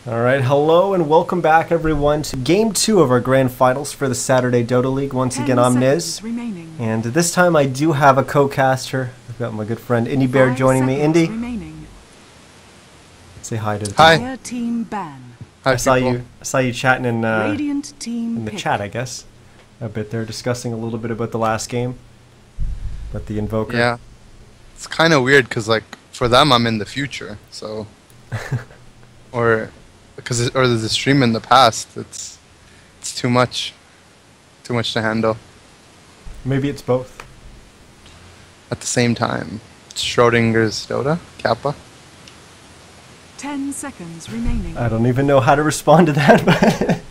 Alright, hello and welcome back everyone to Game 2 of our Grand Finals for the Saturday Dota League. Once again, I'm Niz, and this time I do have a co-caster. I've got my good friend Indy Bear joining me. Indy, say hi to the team. Hi. Hi, I saw you chatting in the chat, I guess, a bit there, discussing a little bit about the last game, but the Invoker. Yeah, it's kind of weird because like for them I'm in the future, so or the stream in the past. It's too much to handle. Maybe it's both. At the same time, it's Schrodinger's Dota, Kappa. 10 seconds remaining. I don't even know how to respond to that,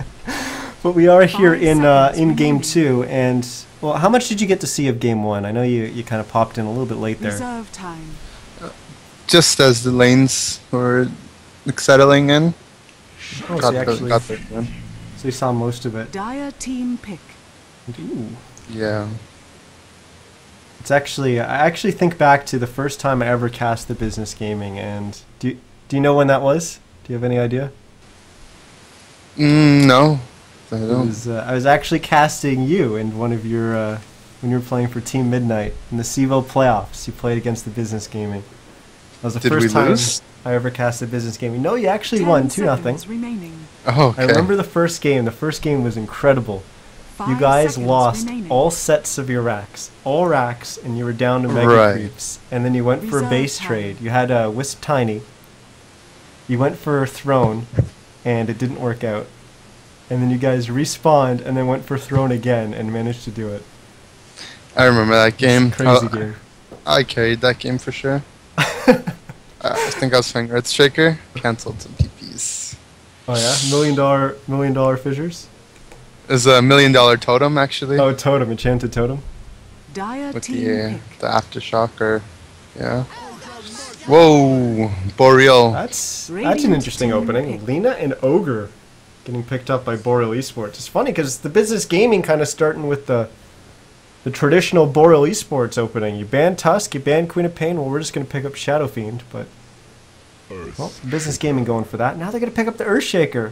but we are here in Game 2, and well, how much did you get to see of Game 1? I know you kind of popped in a little bit late there. Reserve time. Just as the lanes were settling in. Oh, so you saw most of it. Dire team pick. Ooh. Yeah. It's actually, I actually think back to the first time I ever cast the business gaming, and do you know when that was? Do you have any idea? No, I don't. I was actually casting you in one of your when you were playing for Team Midnight in the CEVO playoffs. You played against the business gaming. That was the first time I ever casted business gaming. No, you actually won 2-0. Oh, okay. I remember the first game. The first game was incredible. You guys lost all sets of your racks. All racks, and you were down to Mega Creeps. And then you went for a base trade. You had a Wisp Tiny. You went for a Throne, and it didn't work out. And then you guys respawned, and then went for Throne again, and managed to do it. I remember that game. Crazy game. I carried that game for sure. I think I was playing Earth Shaker. Cancelled some PPs. Oh yeah, million dollar fissures. It's a $1 million totem actually. Oh, totem, enchanted totem. With the aftershock, or yeah. Whoa, Boreal. That's an interesting opening. Lina and Ogre getting picked up by Boreal eSports. It's funny because the business gaming kind of starting with the traditional Boreal eSports opening. You ban Tusk, you ban Queen of Pain. Well, we're just going to pick up Shadow Fiend, but well, business gaming going for that. Now they're going to pick up the Earthshaker.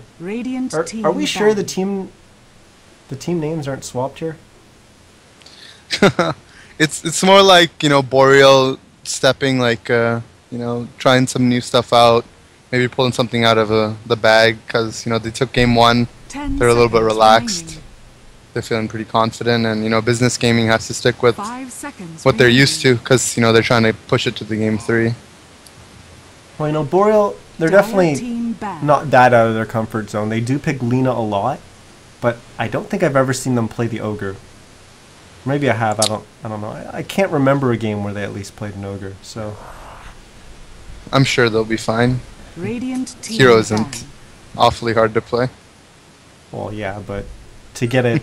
Are we sure the team names aren't swapped here? It's more like, Boreal stepping, like trying some new stuff out, maybe pulling something out of the bag because they took game 1. They're a little bit relaxed. They're feeling pretty confident, and business gaming has to stick with what they're used to because they're trying to push it to the game 3. Well, Boreal, they're definitely not that out of their comfort zone. They do pick Lina a lot, but I don't think I've ever seen them play the Ogre. Maybe I have. I don't know. I can't remember a game where they at least played an Ogre. So I'm sure they'll be fine. Hero isn't awfully hard to play. Well, yeah, but to get it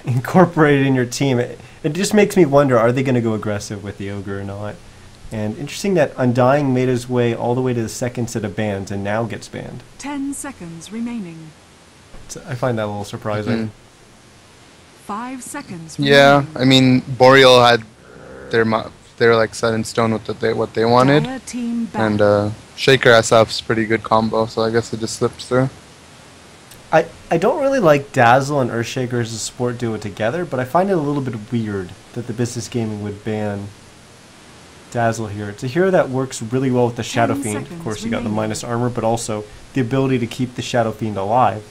incorporated in your team, it just makes me wonder, are they going to go aggressive with the Ogre or not? And interesting that Undying made his way all the way to the second set of bans and now gets banned. 10 seconds remaining. I find that a little surprising. 5 seconds remaining. Yeah, I mean, Boreal had they're like set in stone with what they wanted, and Shaker SF's pretty good combo, so I guess it just slipped through. I don't really like Dazzle and Earthshaker as a support duo together, but I find it a little bit weird that the business gaming would ban Dazzle here. It's a hero that works really well with the Shadow Fiend. Of course, you got the minus armor, but also the ability to keep the Shadow Fiend alive.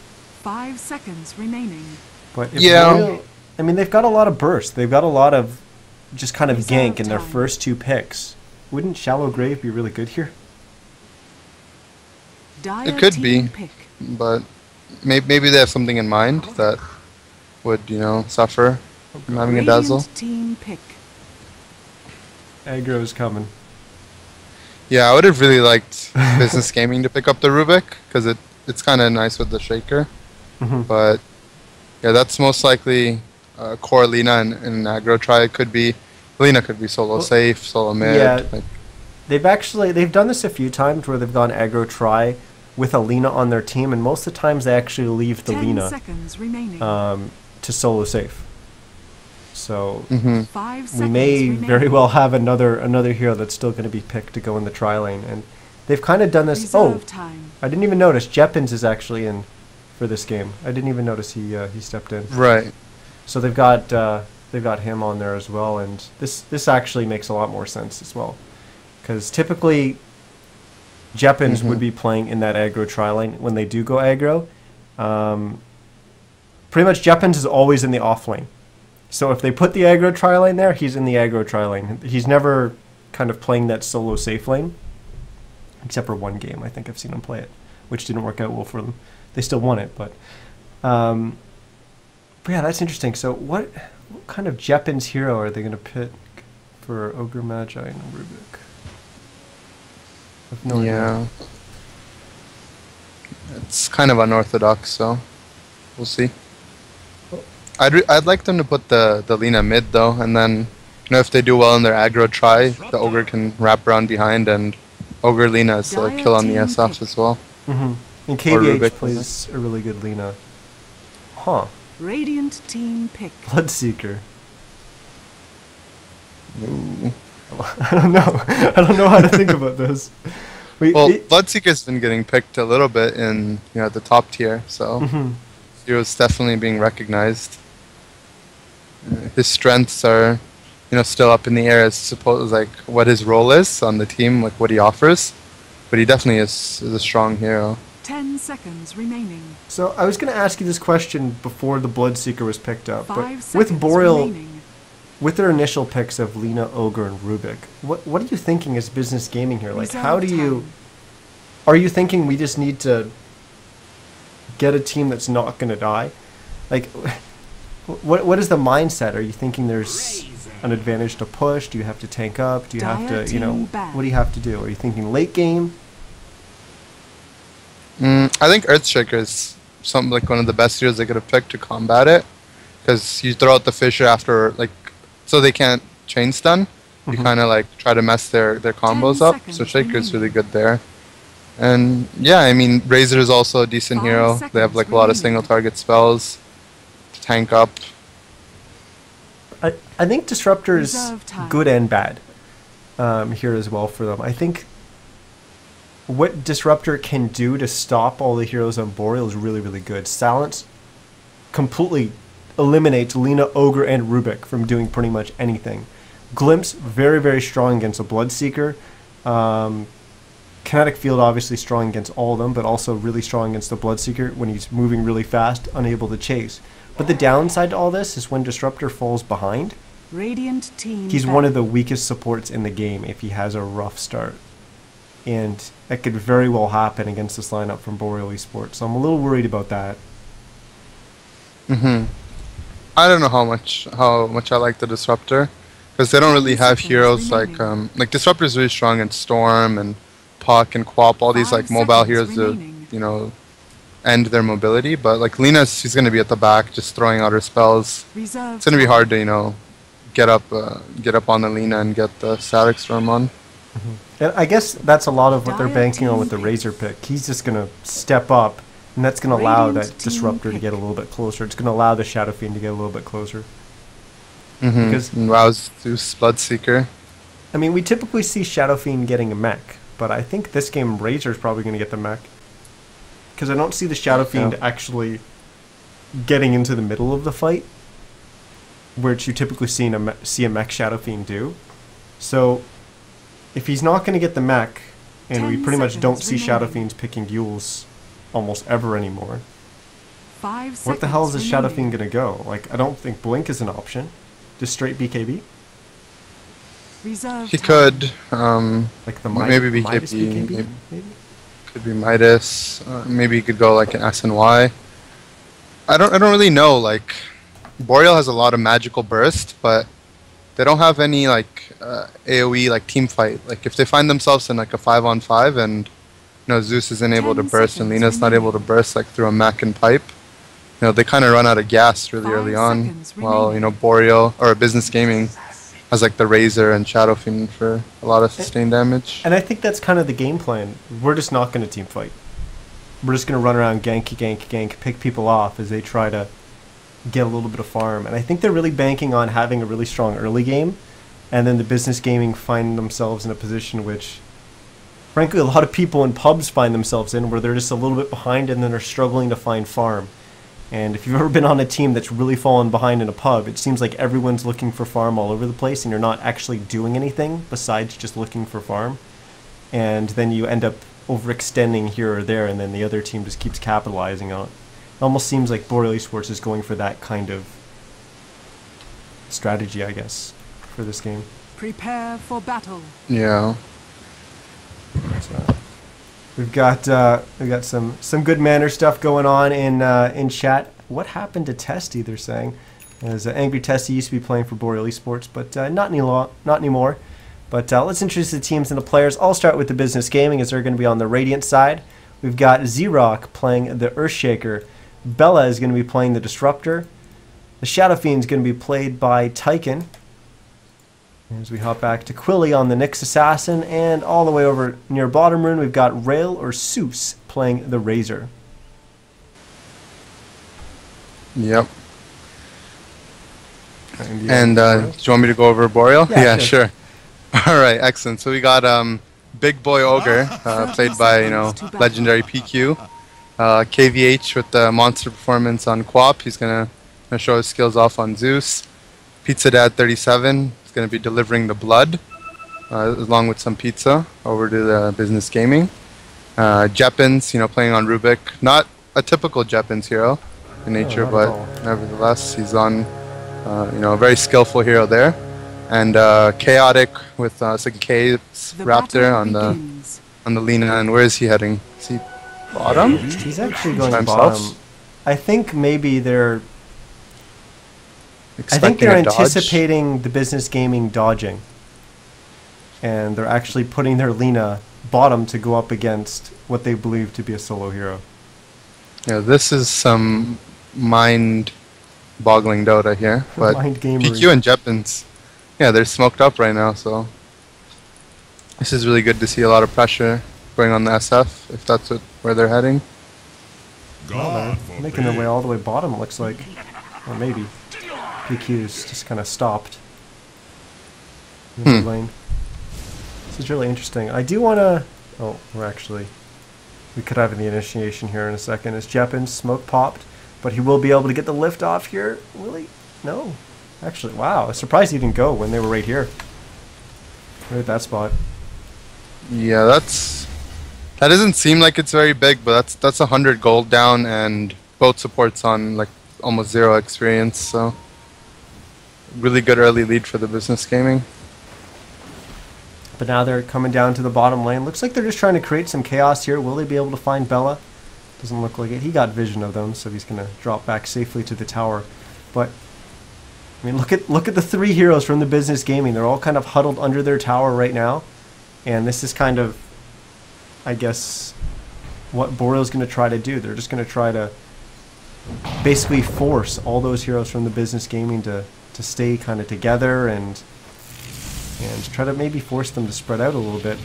5 seconds remaining. But if I mean, they've got a lot of burst. They've got a lot of just kind of gank in their first 2 picks. Wouldn't Shallow Grave be really good here? It could be, but maybe they have something in mind that would, suffer from having a Dazzle. Aggro's coming. Yeah, I would have really liked business gaming to pick up the Rubik because it's kind of nice with the Shaker. But yeah, that's most likely core Lina and aggro try. Lina could be solo safe, solo mid. Yeah, they've done this a few times where they've gone aggro try with a Lina on their team, and most of the times they actually leave the Lina to solo safe. So we may very well have another hero that's still going to be picked to go in the tri lane. And they've kind of done this. Oh, Reserve time. I didn't even notice. Jeppins is actually in for this game. I didn't even notice he stepped in. Right. So they've got him on there as well, and this actually makes a lot more sense as well, because typically Jeppins would be playing in that aggro tri lane when they do go aggro. Pretty much Jeppins is always in the off lane. So if they put the aggro tri lane there, he's in the aggro tri lane. He's never kind of playing that solo safe lane, except for one game. I think I've seen him play it, which didn't work out well for them. They still won it, but yeah, that's interesting. So what kind of Jeppins hero are they going to pick for Ogre, Magi, and Rubik? I've no idea. It's kind of unorthodox, so we'll see. I'd like them to put the Lina mid though, and then if they do well in their aggro try, the Ogre can wrap around behind, and Ogre Lina is a kill on the SF as well. And KVH plays a really good Lina. Huh. Radiant team pick. Bloodseeker. Ooh. I don't know. I don't know how to think about this. Bloodseeker's been getting picked a little bit in the top tier, so Zero's definitely being recognized. His strengths are still up in the air as like what his role is on the team, like what he offers, but he definitely is a strong hero. 10 seconds remaining. So I was going to ask you this question before the Bloodseeker was picked up, but 5 with seconds Boreal, remaining. with their initial picks of Lina, Ogre, and Rubik, what are you thinking as business gaming here? Like, how do you... Are you thinking we just need to get a team that's not going to die? Like, what is the mindset? Are you thinking there's an advantage to push? Do you have to tank up? Do you have to, what do you have to do? Are you thinking late game? I think Earthshaker is something like one of the best heroes they could have picked to combat it, because you throw out the Fissure after, like, so they can't chain stun. You kind of like try to mess their combos up. So Shaker's really good there. And yeah, I mean, Razor is also a decent hero. They have like a lot of single target spells to tank up. I think Disruptor is good and bad here as well for them. I think what Disruptor can do to stop all the heroes on Boreal is really, really good. Silence completely eliminates Lina, Ogre, and Rubik from doing pretty much anything. Glimpse, very, very strong against a Bloodseeker. Kinetic Field, obviously strong against all of them, but also really strong against the Bloodseeker when he's moving really fast, unable to chase. But the downside to all this is when Disruptor falls behind, Radiant team he's one of the weakest supports in the game if he has a rough start. And that could very well happen against this lineup from Boreal eSports. So I'm a little worried about that. I don't know how much I like the Disruptor, because they don't really have heroes like Disruptor is really strong in Storm and Puck and Quap, all these like mobile heroes to end their mobility. But like Lina, she's going to be at the back just throwing out her spells. It's going to be hard to get up on the Lina and get the Static Storm on. And I guess that's a lot of what they're banking on with the Razor pick. He's just going to step up, and that's going to allow that Disruptor to get a little bit closer. It's going to allow the Shadow Fiend to get a little bit closer. Because Rouse Zeus Bloodseeker. I mean, we typically see Shadow Fiend getting a mech, but I think this game Razor's probably going to get the mech. Because I don't see the Shadow Fiend actually getting into the middle of the fight, which you typically see a mech Shadow Fiend do. So if he's not going to get the mech, and we pretty much don't see Shadow Fiends picking duels almost ever anymore, what the hell is this Shadow Fiend going to go? Like, I don't think Blink is an option. Just straight BKB? He could. Like the maybe Midas BKB. Maybe? Could be Midas. Maybe he could go like an SNY. I don't really know. Like, Boreal has a lot of magical burst, but they don't have any like AoE like team fight. Like if they find themselves in like a 5-on-5 and Zeus isn't able to burst and Lina's not able to burst like through a mech and pipe, they kind of run out of gas really early on. While Boreal or Business Gaming has like the Razor and Shadow Fiend for a lot of sustained damage. And I think that's kind of the game plan. We're just not going to team fight. We're just going to run around gank, pick people off as they try to get a little bit of farm. And I think they're really banking on having a really strong early game, and then the Business Gaming find themselves in a position which frankly, a lot of people in pubs find themselves in, where they're just a little bit behind and then they're struggling to find farm. And if you've ever been on a team that's really fallen behind in a pub, it seems like everyone's looking for farm all over the place and you're not actually doing anything besides just looking for farm. And then you end up overextending here or there, and then the other team just keeps capitalizing on it. It almost seems like Boreal eSports is going for that kind of strategy, I guess, for this game. Prepare for battle. Yeah. So, we've got some good manner stuff going on in chat. What happened to Testy? They're saying, as Angry Testy used to be playing for Boreal eSports, but not anymore. But let's introduce the teams and the players. I'll start with the Business Gaming, as they're going to be on the Radiant side. We've got Z-Rock playing the Earthshaker. Bella is going to be playing the Disruptor. The Shadow Fiend is going to be played by Tyken. As we hop back to Quilly on the Nyx Assassin, and all the way over near bottom rune, we've got Rail or Seuss playing the Razor. Yep. And do you want me to go over Boreal? Yeah, sure. All right, excellent. So we got Big Boy Ogre, played by legendary PQ. KVH with the monster performance on Quap. He's gonna show his skills off on Zeus. Pizza Dad 37. Going to be delivering the blood along with some pizza over to the Business Gaming. Jeppins, playing on Rubik. Not a typical Jeppins hero in nature, but nevertheless, he's on, a very skillful hero there. And Chaotic with some Caves Raptor on the Lina. And where is he heading? Is he bottom? He's actually going bottom. I think maybe they're anticipating the Business Gaming dodging, and they're actually putting their Lina bottom to go up against what they believe to be a solo hero. Yeah, this is some mind-boggling Dota here, but PQ and Jeppins, yeah, they're smoked up right now, so this is really good to see a lot of pressure going on the SF, if that's where they're heading. They're making their way all the way bottom, it looks like, or maybe. PQ's just kind of stopped in the lane. This is really interesting. I do want to... Oh, we could have the initiation here in a second. As Jeppin smoke popped, but he will be able to get the lift off here. Will he? No. Actually, wow. I was surprised he didn't go when they were right here. Right at that spot. Yeah, that doesn't seem like it's very big, but that's 100 gold down, and both supports on like almost 0 experience, so really good early lead for the Business Gaming. But now they're coming down to the bottom lane. Looks like they're just trying to create some chaos here. Will they be able to find Bella? Doesn't look like it. He got vision of them, so he's going to drop back safely to the tower. But I mean, look at the 3 heroes from the Business Gaming. They're all kind of huddled under their tower right now, and this is kind of, I guess, what Boreal's going to try to do. They're just going to try to basically force all those heroes from the Business Gaming to stay kind of together and try to maybe force them to spread out a little bit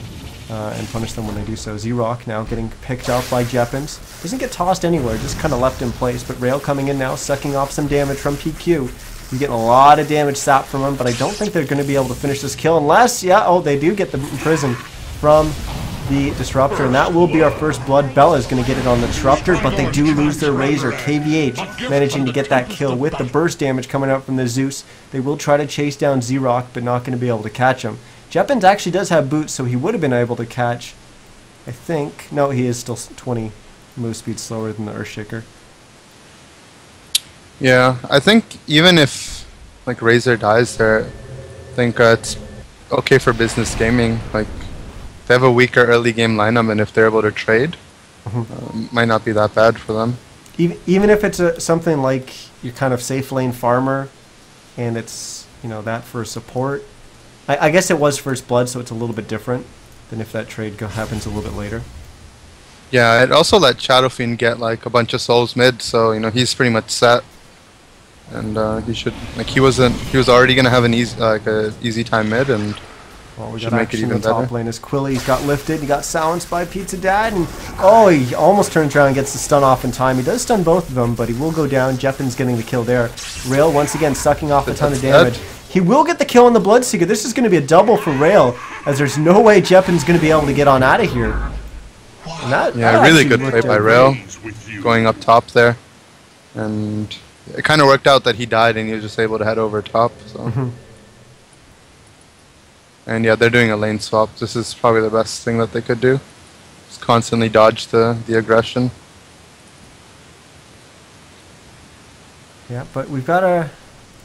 and punish them when they do so. Z-Rock now getting picked up by Jeppins. Doesn't get tossed anywhere, just kind of left in place. But Rail coming in now, sucking off some damage from PQ. He's getting a lot of damage sapped from him, but I don't think they're going to be able to finish this kill unless, they do get the prison from the Disruptor, and that will be our first blood. Bella is going to get it on the Disruptor, but they do lose their Razor. KVH managing to get that kill with the burst damage coming out from the Zeus. They will try to chase down Z-Rock, but not going to be able to catch him. Jeppins actually does have boots, so he would have been able to catch, I think. No, he is still 20 move speed slower than the Earthshaker. Yeah, I think even if like Razor dies there, I think it's okay for Business Gaming. Like, they have a weaker early game lineup, and if they're able to trade, might not be that bad for them. Even if it's something like your kind of safe lane farmer, and it's that for support. I guess it was first blood, so it's a little bit different than if that trade happens a little bit later. Yeah, it also let Shadow Fiend get like a bunch of souls mid, so he's pretty much set, and he should he was already gonna have an easy time mid, and we got action in the top lane as Quilly's got lifted. He got silenced by Pizza Dad, and he almost turns around and gets the stun off in time. He does stun both of them, but he will go down. Jeppin's getting the kill there. Rail once again sucking off a ton of damage. He will get the kill on the Bloodseeker. This is going to be a double for Rail. as there's no way Jeppin's going to be able to get on out of here. And that really actually good worked play by out Rail, going up top there. And it kind of worked out that he died and he was just able to head over top. So. And yeah, they're doing a lane swap. This is probably the best thing that they could do. Just constantly dodge the aggression. Yeah, but we've got a,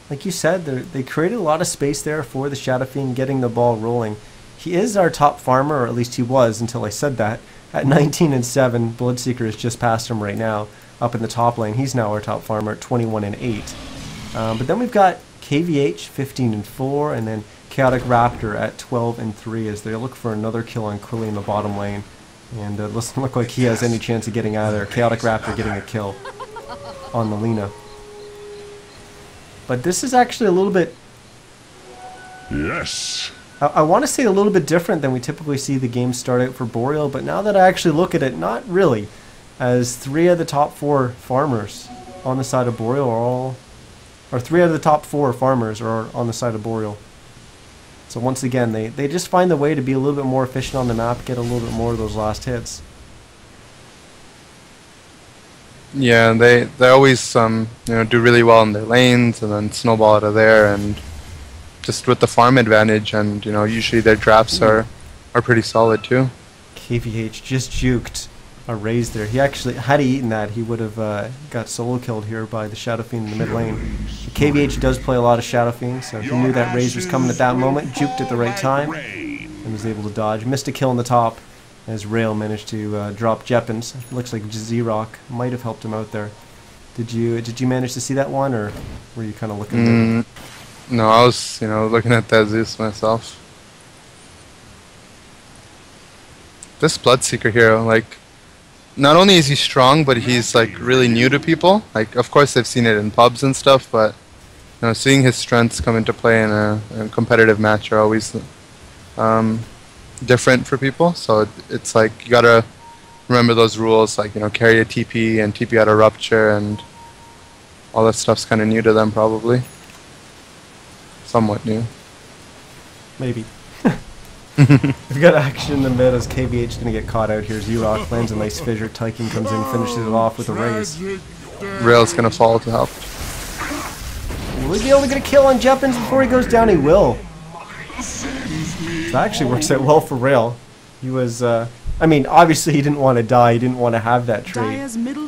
like you said, they created a lot of space there for the Shadow Fiend getting the ball rolling. He is our top farmer, or at least he was until I said that. At 19-7, Bloodseeker is just past him right now, up in the top lane. He's now our top farmer at 21-8. But then we've got KVH 15-4, and then Chaotic Raptor at 12-3 as they look for another kill on Quilly in the bottom lane. And it doesn't look like he has any chance of getting out of there. Chaotic Raptor getting a kill on the Lina. But this is actually a little bit... Yes. I want to say a little bit different than we typically see the game start out for Boreal, but now that I actually look at it, not really. As 3 of the top 4 farmers on the side of Boreal are all... Or 3 out of the top 4 farmers are on the side of Boreal. So once again, they just find the way to be a little bit more efficient on the map, get a little bit more of those last hits. Yeah, they always do really well in their lanes and then snowball out of there, and just with the farm advantage, and usually their drafts are pretty solid too. KVH just juked a raise there. He actually, had he eaten that, he would have got solo killed here by the Shadow Fiend in the mid lane. KVH does play a lot of Shadow Fiend, so he knew that raise was coming at that moment, juked at the right time, and was able to dodge. Missed a kill on the top as Rail managed to drop Jeppins. Looks like Z-Rock might have helped him out there. Did you manage to see that one, or were you kind of looking? No, I was looking at that Zeus myself. This Bloodseeker hero, like, not only is he strong, but he's like really new to people. Like, of course they've seen it in pubs and stuff, but seeing his strengths come into play in a competitive match are always different for people. So it's like you gotta remember those rules, like carry a TP and TP out of rupture, and all that stuff's kind of new to them probably. Somewhat new. Maybe. We've got action in the mid as KVH going to get caught out here. Z-Rock lands a nice fissure. Tyking comes in, finishes it off with a raise. Rail's going to fall to help. Will he be able to get a kill on Jeppins before he goes down? He will. That actually works out well for Rail. He was, I mean, obviously he didn't want to die. He didn't want to have that trade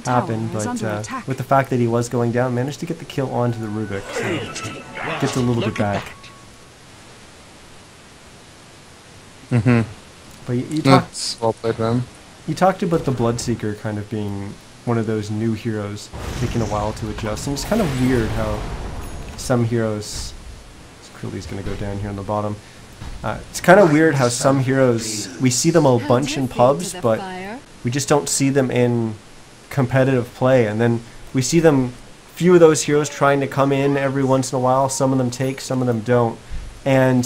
happen. But with the fact that he was going down, managed to get the kill onto the Rubik. So gets a little bit back. But well played for him. You talked about the Bloodseeker kind of being one of those new heroes, taking a while to adjust, and it's kind of weird how some heroes... Krilli's going to go down here on the bottom. It's kind of weird how some heroes, we see them a bunch in pubs, but we just don't see them in competitive play, and then we see them, few of those heroes trying to come in every once in a while. Some of them take, some of them don't, and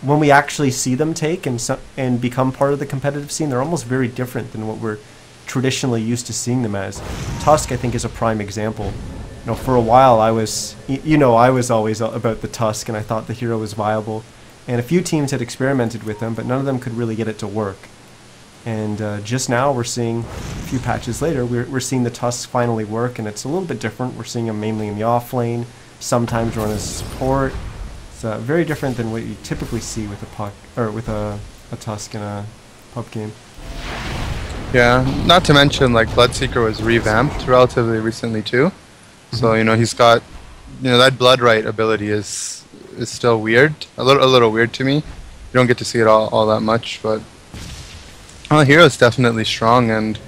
when we actually see them take and become part of the competitive scene, they're almost very different than what we're traditionally used to seeing them as. Tusk, I think, is a prime example. For a while I was, I was always about the Tusk, and I thought the hero was viable. And a few teams had experimented with them, but none of them could really get it to work. And just now we're seeing, a few patches later, we're seeing the Tusk finally work, and it's a little bit different. We're seeing them mainly in the off lane, sometimes run as support. It's very different than what you typically see with a puck, or with a Tusk in a pub game. Yeah, not to mention, like, Bloodseeker was revamped relatively recently too. So he's got, that Blood Right ability is still weird, a little weird to me. You don't get to see it all that much, but the hero's definitely strong, and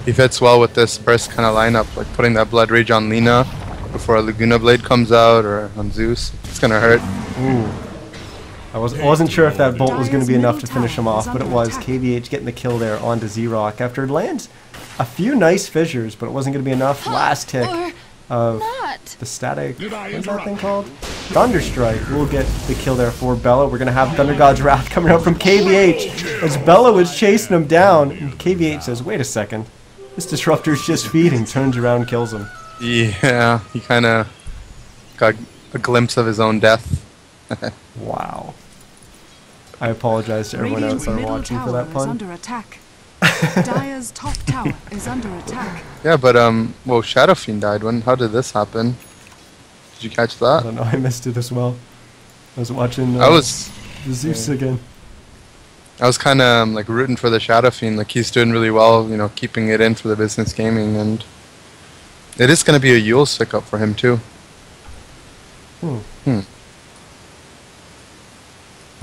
he fits well with this burst kind of lineup, like putting that Blood Rage on Lina before a Laguna Blade comes out, or on Zeus. It's gonna hurt. Ooh. I wasn't sure if that bolt was going to be enough to finish him off, but it was. KVH getting the kill there onto Z-Rock after it lands a few nice fissures, but it wasn't going to be enough. Last tick of the static, what's that thing called? Thunderstrike will get the kill there for Bella. We're going to have Thunder God's Wrath coming out from KVH as Bella was chasing him down, and KVH says, wait a second, this Disruptor's just feeding, turns around, kills him. Yeah, he kind of got a glimpse of his own death. Wow. I apologize to everyone out Radiant's there middle watching for tower that is pun. under attack. Dire's top tower is under attack. Yeah, but well, Shadow Fiend died. How did this happen? Did you catch I that? don't know, I missed it as well. I was watching I was the Zeus again. I was kind of like rooting for the Shadow Fiend. Like he's doing really well, you know, keeping it in for the business gaming, and it is going to be a Yule's pickup for him too. Well,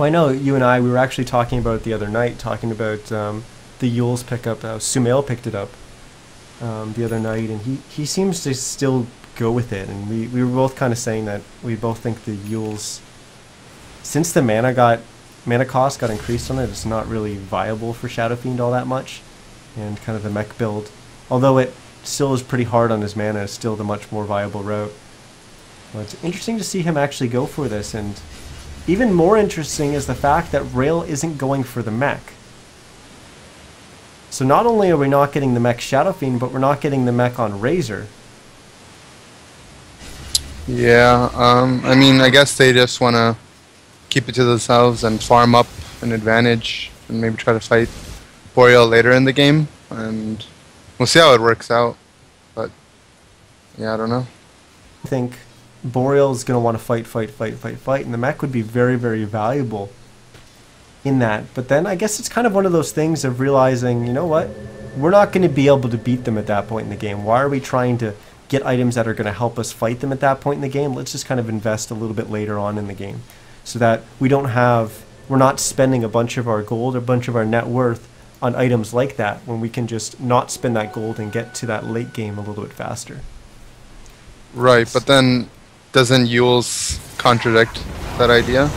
I know you and I, we were actually talking about it the other night, talking about the Yule's pickup. Sumail picked it up the other night, and he seems to still go with it. And we were both kind of saying that we both think the Yule's, since the mana cost got increased on it, it's not really viable for Shadow Fiend all that much. And kind of the mech build, although it still is pretty hard on his mana, it's still the much more viable route. Well, it's interesting to see him actually go for this, and even more interesting is the fact that Rail isn't going for the mech. So not only are we not getting the mech Shadow Fiend, but we're not getting the mech on Razor. Yeah, I mean, I guess they just want to keep it to themselves and farm up an advantage and maybe try to fight Boreal later in the game, and we'll see how it works out. But yeah, I don't know. I think Boreal is going to want to fight, and the mech would be very, very valuable in that. But then I guess it's kind of one of those things of realizing, you know what, we're not going to be able to beat them at that point in the game. Why are we trying to get items that are going to help us fight them at that point in the game? Let's just kind of invest a little bit later on in the game, so that we're not spending a bunch of our gold, a bunch of our net worth on items like that, when we can just not spend that gold and get to that late game a little bit faster. Right, but then doesn't Yule's contradict that idea?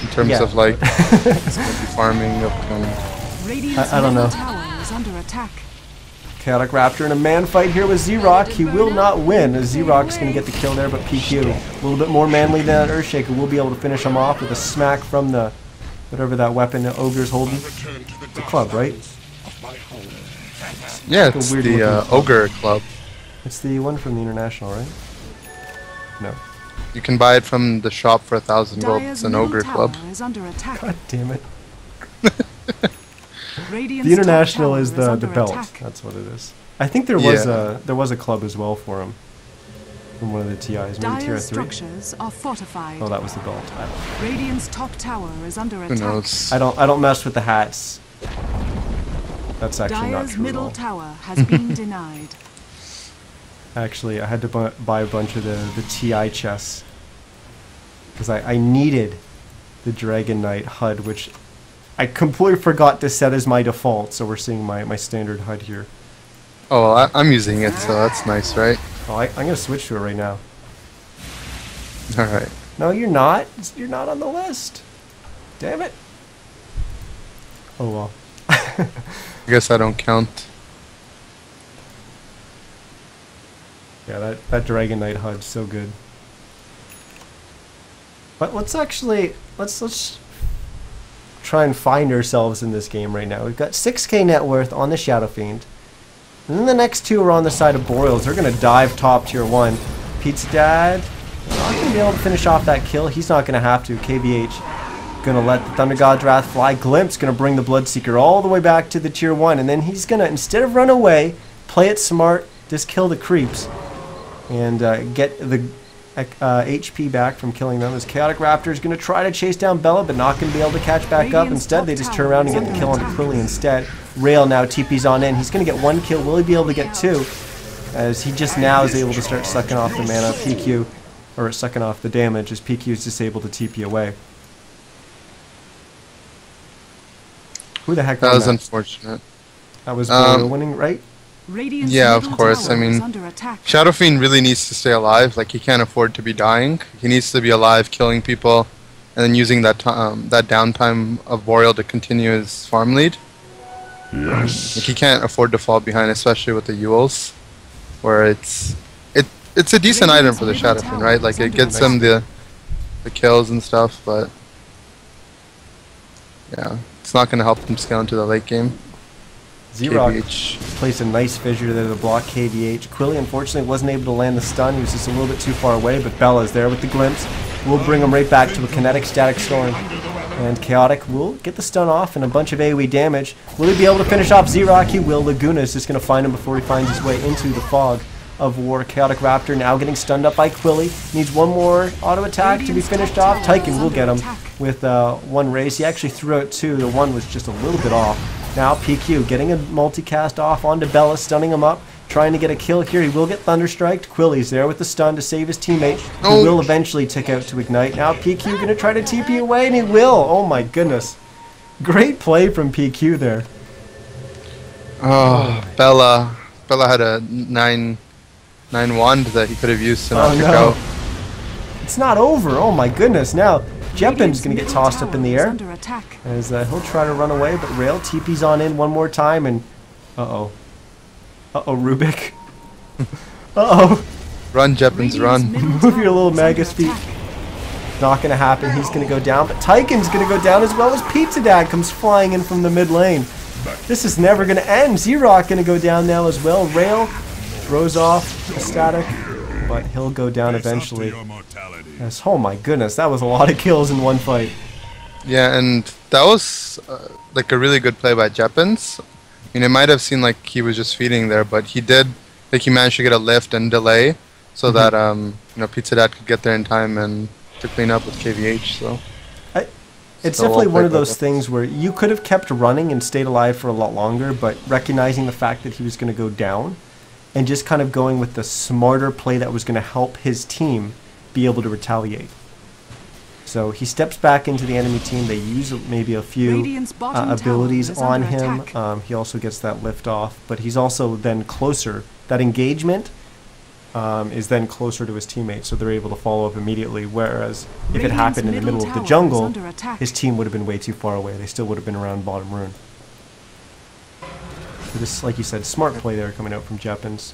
In terms of like farming up Radiant's I don't know. middle tower is under attack. Chaotic Raptor in a man fight here with Z-Rock. He will not win, as Z-Rock's going to get the kill there, but PQ, a little bit more manly than Earthshaker, will be able to finish him off with a smack from the, whatever that weapon that Ogre's holding. It's a club, right? Yeah, it's the Ogre Club. It's the one from the International, right? No. You can buy it from the shop for 1,000 gold. It's an Ogre Club. Is under attack. God damn it. Radiant's The International top is tower the under belt. attack. That's what it is. I think there was a club as well for him from one of the TIs, maybe tier Dire's 3. structures are fortified. Oh, that was the belt. I don't know. Radiant's top tower is under Who attack. knows? I don't mess with the hats. That's actually not Dire's true at middle all. tower has been denied. Actually, I had to buy a bunch of the TI chests because I needed the Dragon Knight HUD, which I completely forgot to set as my default. So we're seeing my standard HUD here. Oh, well, I'm using it, so that's nice, right? Oh, I'm gonna switch to it right now. All right. No, you're not. You're not on the list. Damn it. Oh well. I guess I don't count. Yeah, that Dragon Knight HUD's so good. But let's try and find ourselves in this game right now. We've got 6k net worth on the Shadow Fiend. And then the next two are on the side of Boreals. They're going to dive top tier 1. Pizza Dad, not going to be able to finish off that kill. He's not going to have to. KVH going to let the Thunder God's Wrath fly. Glimpse going to bring the Bloodseeker all the way back to the tier 1. And then he's going to, instead of run away, play it smart, just kill the creeps. And get the HP back from killing them. As Chaotic Raptor is going to try to chase down Bella, but not going to be able to catch back up. Instead, they just turn around and get the kill on Quilly instead. Rail now TP's on in. He's going to get 1 kill. Will he be able to get 2? As he just now is able to start sucking off the mana. PQ, or sucking off the damage, as PQ is just able to TP away. Who the heck That was that? Unfortunate. That was Boreal winning, right? Radiant's Yeah, of middle course. tower I mean, is under attack. Shadow Fiend really needs to stay alive. Like, he can't afford to be dying. He needs to be alive, killing people, and then using that that downtime of Boreal to continue his farm lead. Yes. Like, he can't afford to fall behind, especially with the Yules, where it's a decent item for the Shadow Fiend, right? Like, it gets him the kills and stuff, but yeah, it's not going to help him scale into the late game. Z-Rock KBH. placed a nice fissure there to block KVH. Quilly unfortunately wasn't able to land the stun. He was just a little bit too far away, but Bella's there with the glimpse. We'll bring him right back to a kinetic static storm. And Chaotic will get the stun off and a bunch of AoE damage. Will he be able to finish off Xerox? He will. Laguna is just going to find him before he finds his way into the fog of war. Chaotic Raptor now getting stunned up by Quilly. Needs one more auto attack to be finished off. Tyken will get him with one raise. He actually threw out two. The one was just a little bit off. Now PQ getting a multicast off onto Bella, stunning him up. Trying to get a kill here. He will get Thunderstriked. Quilly's there with the stun to save his teammate. He will eventually tick out to Ignite. Now PQ going to try to TP away, and he will. Oh my goodness. Great play from PQ there. Oh, Bella. Bella had a 9 wand that he could have used to knock out. It's not over. Oh my goodness. Now Jeppin's going to get tossed up in the air. As he'll try to run away, but Rail TP's on in one more time, and uh-oh. Uh-oh, Rubik. Uh-oh. Run, Jeppins, run. Move your little Magus feet. Not going to happen. He's going to go down. But Tyken's going to go down as well as Pizza Dad comes flying in from the mid lane. This is never going to end. Xerox going to go down now as well. Rail throws off the static, but he'll go down eventually. Yes, oh my goodness, that was a lot of kills in one fight. Yeah, and that was like a really good play by Jeppins. I mean, it might have seemed like he was just feeding there, but he did, like, he managed to get a lift and delay so that, you know, Pizza Dad could get there in time and to clean up with KVH, so. It's definitely one of those things where you could have kept running and stayed alive for a lot longer, but recognizing the fact that he was going to go down and just kind of going with the smarter play that was going to help his team be able to retaliate. So he steps back into the enemy team. They use maybe a few abilities on him. He also gets that lift off, but he's also then closer. That engagement is then closer to his teammates, so they're able to follow up immediately. Whereas if it happened in the middle of the jungle, his team would have been way too far away. They still would have been around bottom rune. So this, like you said, smart play there coming out from Jeppins.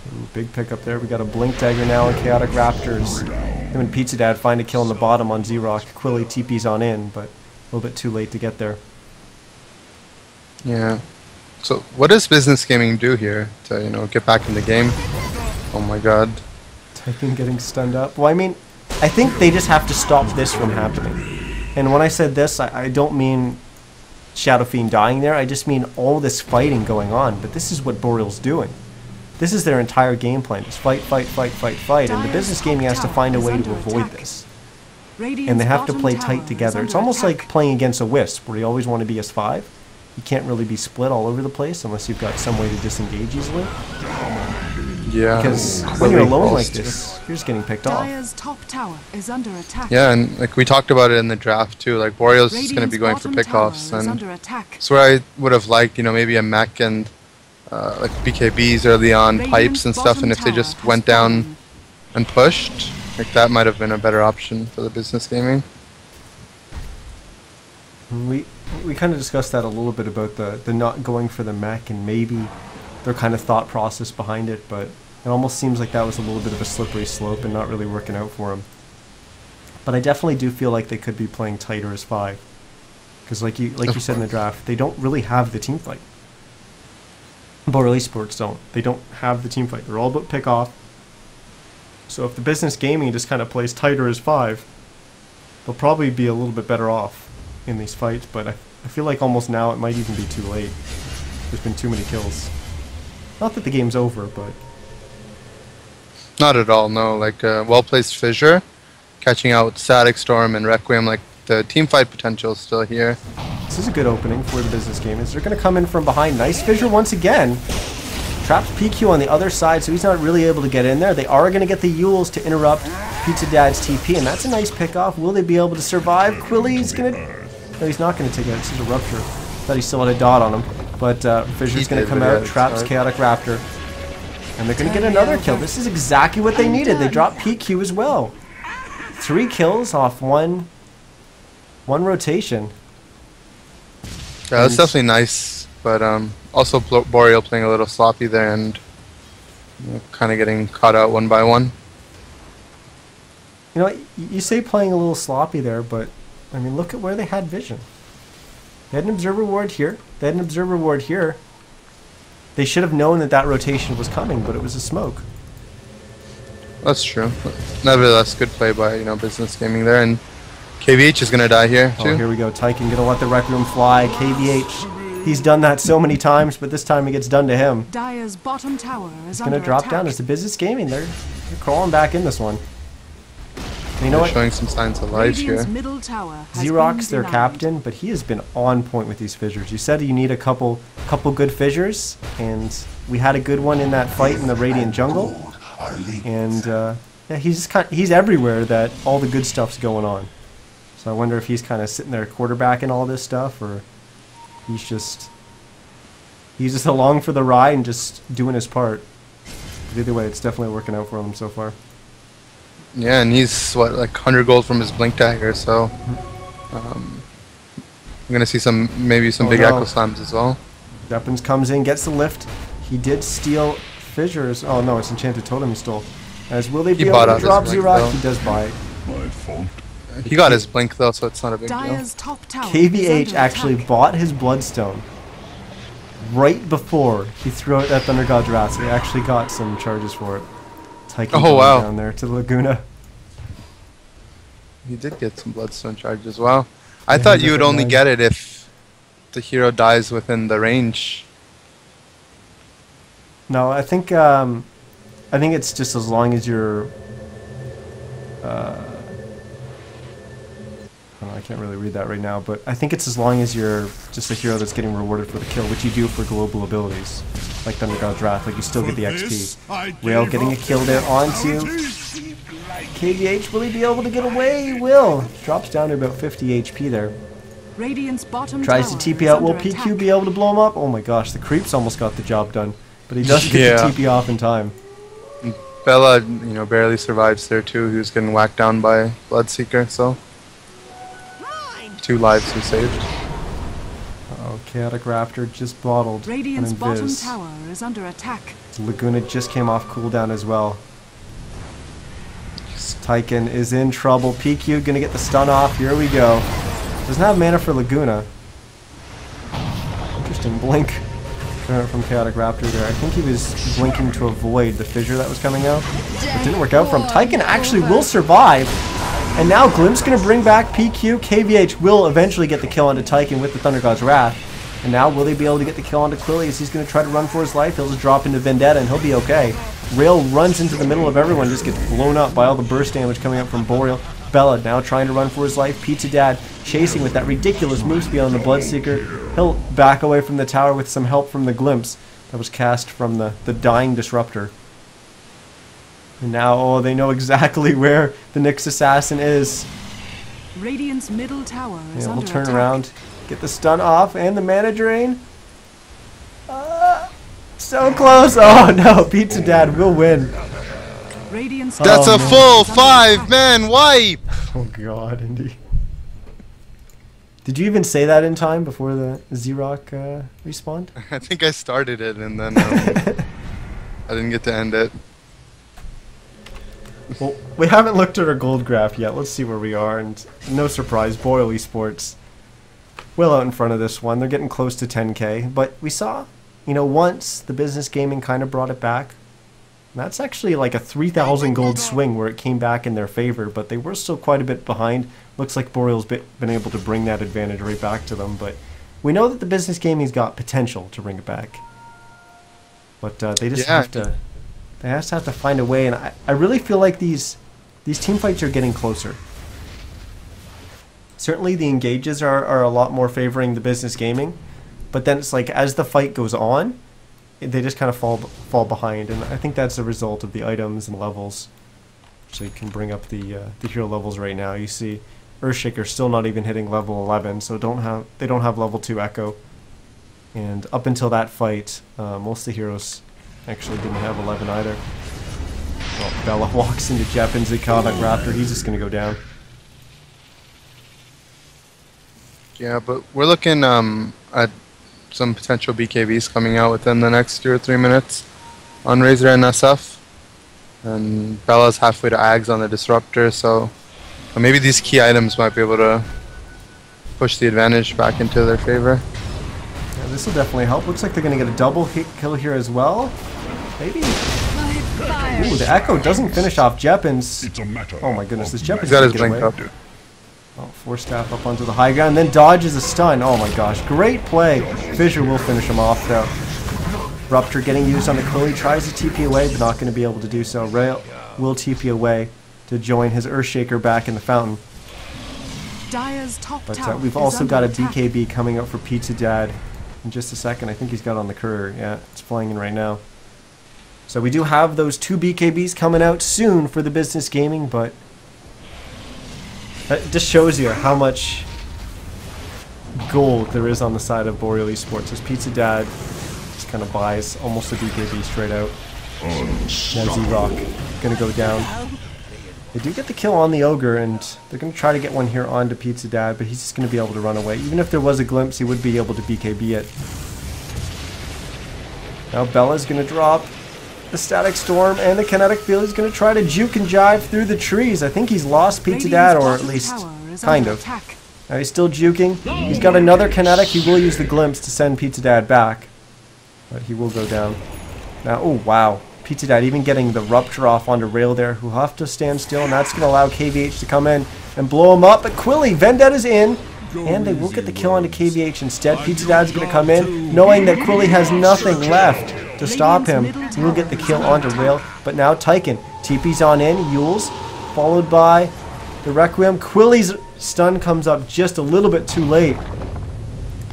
Ooh, big pick up there. We got a Blink Dagger now on Chaotic Raptors. Him and Pizza Dad find a kill on the bottom on Xerox. Quilly TP's on in, but a little bit too late to get there. Yeah. So what does Business Gaming do here to, you know, get back in the game? Oh my god. Tyken getting stunned up. Well, I mean, I think they just have to stop this from happening. And when I said this, I don't mean Shadow Fiend dying there. I just mean all this fighting going on. But this is what Boreal's doing. This is their entire game plan. Just fight, fight, fight, fight, fight. And the Business Gaming has to find a way to avoid this. And they have to play tight together. It's almost like playing against a Wisp, where you always want to be S5. You can't really be split all over the place unless you've got some way to disengage easily. Yeah. Because when you're alone like this, you're just getting picked off. Top tower is under attack. Yeah, and like we talked about it in the draft too, like Boreal's just going to be going for pickoffs, and that's where I would have liked, you know, maybe a mech and like BKBs early on, pipes and stuff, and if they just went down and pushed, like that might have been a better option for the Business Gaming. We kind of discussed that a little bit about the not going for the mech and maybe their kind of thought process behind it, but it almost seems like that was a little bit of a slippery slope and not really working out for them. But I definitely do feel like they could be playing tighter as 5, because like you said in the draft, they don't really have the team fight. Boreal eSports don't. They don't have the team fight. They're all about pick off. So if the Business Gaming just kind of plays tighter as 5, they'll probably be a little bit better off in these fights, but I feel like almost now it might even be too late. There's been too many kills. Not that the game's over, but... Not at all, no. Like, well-placed Fissure, catching out Static Storm and Requiem, like, the team fight potential is still here. This is a good opening for the Business Gamers. They're going to come in from behind. Nice Fissure once again. Traps PQ on the other side, so he's not really able to get in there. They are going to get the Yules to interrupt Pizza Dad's TP, and that's a nice pick-off. Will they be able to survive? Quilly's going to... No, he's not going to take it. This is a Rupture. Thought he still had a dot on him. But Fissure's going to come out, traps Chaotic Raptor. And they're going to get another kill. This is exactly what they needed. They dropped PQ as well. 3 kills off one rotation. Yeah, that's definitely nice. But also Boreal playing a little sloppy there and, you know, kind of getting caught out one by one. You know, you say playing a little sloppy there, but I mean, look at where they had vision. They had an Observer Ward here. They had an Observer Ward here. They should have known that that rotation was coming, but it was a smoke. That's true. But nevertheless, good play by, you know, Business Gaming there. And KVH is gonna die here too. Oh, here we go. Tyken gonna let the Rec Room fly. KVH, he's done that so many times, but this time it gets done to him. Dire's bottom tower is He's gonna drop down as the Business Gaming. They're crawling back in this one. And you know what? Showing some signs of life here. Radiant's middle tower has Xerox, been their denied. captain, but he has been on point with these fissures. You said you need a couple good fissures, and we had a good one in that fight in the Radiant jungle. And yeah, he's everywhere that all the good stuff's going on. So I wonder if he's kind of sitting there quarterbacking all this stuff, or he's just along for the ride and just doing his part. But either way, it's definitely working out for him so far. Yeah, and he's what, like 100 gold from his blink dagger, so I'm gonna see maybe some big echo slams as well. Jeppins comes in, gets the lift. He did steal fissures. Oh no, it's enchanted totem he stole. As will they be able to drop Xerox? He does buy it. My fault. He got his blink though, so it's not a big deal. Dire's top tower is KVH under actually attack. bought his Bloodstone right before he threw out that Thunder God's Wrath, so he actually got some charges for it. Tyken Oh, going wow. down there to the Laguna. He did get some bloodstone charge as well. I Yeah, thought he's you up would at only 9. get it if the hero dies within the range. No, I think it's just as long as you're. I can't really read that right now, but I think it's as long as you're just a hero that's getting rewarded for the kill, which you do for global abilities, like Thunder God's Wrath. Like you still get the XP. Rail getting a kill there onto KVH. Will he be able to get away? He will. Drops down to about 50 HP there. Radiant's bottom Tries to tower TP is out. Will under PQ attack. be able to blow him up? Oh my gosh, the creeps almost got the job done, but he doesn't get Yeah. the TP off in time. Bella, barely survives there too. He was getting whacked down by Bloodseeker, so 2 lives he saved. Oh, Chaotic Raptor just bottled. Radiant's an bottom invis. tower is under attack. Laguna just came off cooldown as well. Tyken is in trouble. PQ gonna get the stun off. Here we go. Doesn't have mana for Laguna. Interesting blink from Chaotic Raptor there. I think he was blinking to avoid the fissure that was coming out. It didn't work out for him. Tyken actually will survive. And now Glimp's gonna bring back PQ. KVH will eventually get the kill onto Tyken with the Thunder God's Wrath. And now will they be able to get the kill onto Quilly as he's gonna try to run for his life? He'll just drop into Vendetta and he'll be okay. Rail runs into the middle of everyone, just gets blown up by all the burst damage coming up from Boreal. Bella now trying to run for his life. Pizza Dad chasing with that ridiculous move speed on the Bloodseeker. He'll back away from the tower with some help from the Glimpse that was cast from the dying Disruptor. And now, oh, they know exactly where the Nyx Assassin is. Radiant's middle tower is Yeah, we'll under turn attack. around, get the stun off, and the mana drain. So close! Oh no, Pizza Dad will win. Radiant's That's Oh, a no. full is under attack. 5-man wipe! Oh god, Indy. Did you even say that in time before the Xerox respawned? I think I started it and then I didn't get to end it. Well, we haven't looked at our gold graph yet. Let's see where we are. And no surprise, Boreal eSports well out in front of this one. They're getting close to 10k. But we saw, once the Business Gaming kind of brought it back. And that's actually like a 3,000 gold swing where it came back in their favor. But they were still quite a bit behind. Looks like Boreal's been able to bring that advantage right back to them. But we know that the Business Gaming's got potential to bring it back. But they just have to... They just have to find a way, and I really feel like these team fights are getting closer. Certainly the engages are a lot more favoring the Business Gaming, but then it's like as the fight goes on, they just kind of fall behind, and I think that's a result of the items and levels. So you can bring up the hero levels right now. You see Earthshaker still not even hitting level 11, so they don't have level 2 Echo. And up until that fight, most of the heroes actually didn't have 11 either. Well, Bella walks into Jeppins, the Chaotic Raptor, he's just going to go down. Yeah, but we're looking at some potential BKBs coming out within the next 2 or 3 minutes on Razor and SF. And Bella's halfway to Ags on the Disruptor, so maybe these key items might be able to push the advantage back into their favor. Yeah, this will definitely help. Looks like they're going to get a double hit kill here as well. Maybe. Ooh, the Echo doesn't finish off Jeppins. It's a matter. Oh my goodness, this Jeppins He's got his can get blink away. up. Oh, Force Staff up onto the high ground, then dodges a stun. Oh my gosh, great play. Fissure will finish him off though. Rupture getting used on the Quilly, tries to TP away, but not going to be able to do so. Rail will TP away to join his Earthshaker back in the fountain. Dire's top But tower we've is also under got a attack. BKB coming out for Pizza Dad in just a second. I think he's got on the courier. Yeah, it's flying in right now. So we do have those 2 BKBs coming out soon for the business gaming, but that just shows you how much gold there is on the side of Boreal eSports. As Pizza Dad just kind of buys almost a BKB straight out. Now Z-Rock going to go down. They do get the kill on the Ogre, and they're going to try to get one here onto Pizza Dad, but he's just going to be able to run away. Even if there was a glimpse, he would be able to BKB it. Now Bella's going to drop the Static Storm and the Kinetic Field. He's going to try to juke and jive through the trees. I think he's lost Pizza Dad, or at least kind of. Now he's still juking. He's got another Kinetic. He will use the glimpse to send Pizza Dad back, but he will go down. Now, oh wow. Pizza Dad even getting the Rupture off onto Rail there, who'll have to stand still, and that's going to allow KVH to come in and blow him up. But Quilly, Vendetta's in, and they will get the kill onto KVH instead. Pizza Dad's going to come in, knowing that Quilly has nothing left to stop him. He will get the kill onto Rail, but now Tyken TP's on in, Yules, followed by the Requiem. Quilly's stun comes up just a little bit too late.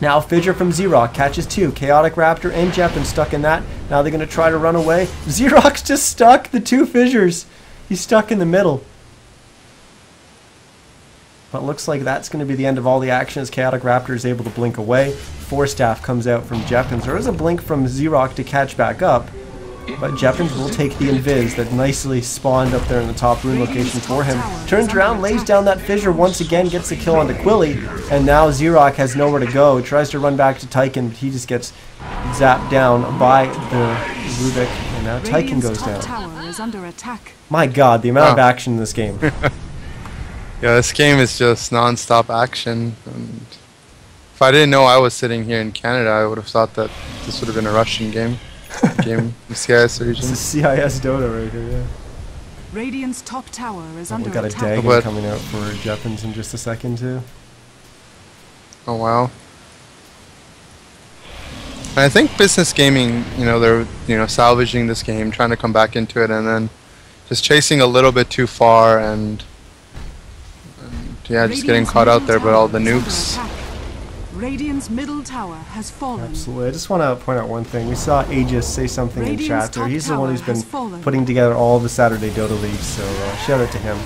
Now Fissure from Z-Rock catches 2. Chaotic Raptor and Jeppin stuck in that. Now they're going to try to run away. Z-Rock's just stuck. The 2 Fissures. He's stuck in the middle. But looks like that's going to be the end of all the action as Chaotic Raptor is able to blink away. Force Staff comes out from Jeppins. There is a blink from Z-Rock to catch back up. But Jeppins will take the invis that nicely spawned up there in the top rune location for him. Turns around, lays down that Fissure once again, gets the kill onto Quilly, and now Z-Rock has nowhere to go. Tries to run back to Tyken, but he just gets zapped down by the Rubik, and now Tyken goes down. My god, the amount of action in this game. Yeah, this game is just non-stop action. And if I didn't know I was sitting here in Canada, I would have thought that this would have been a Russian game. Game in CIS region. This is CIS Dota right here, yeah. Radiant's top tower is under We've got a attack. Dagon coming out for Jeppins in just a second too. Oh wow. And I think business gaming, they're salvaging this game, trying to come back into it, and then just chasing a little bit too far, and yeah, just getting caught out there by all the nukes. Radiant's middle tower has fallen. Absolutely. I just want to point out one thing. We saw Aegis say something in chat there. He's the one who's been fallen. putting together all the Saturday Dota leagues, so shout out to him.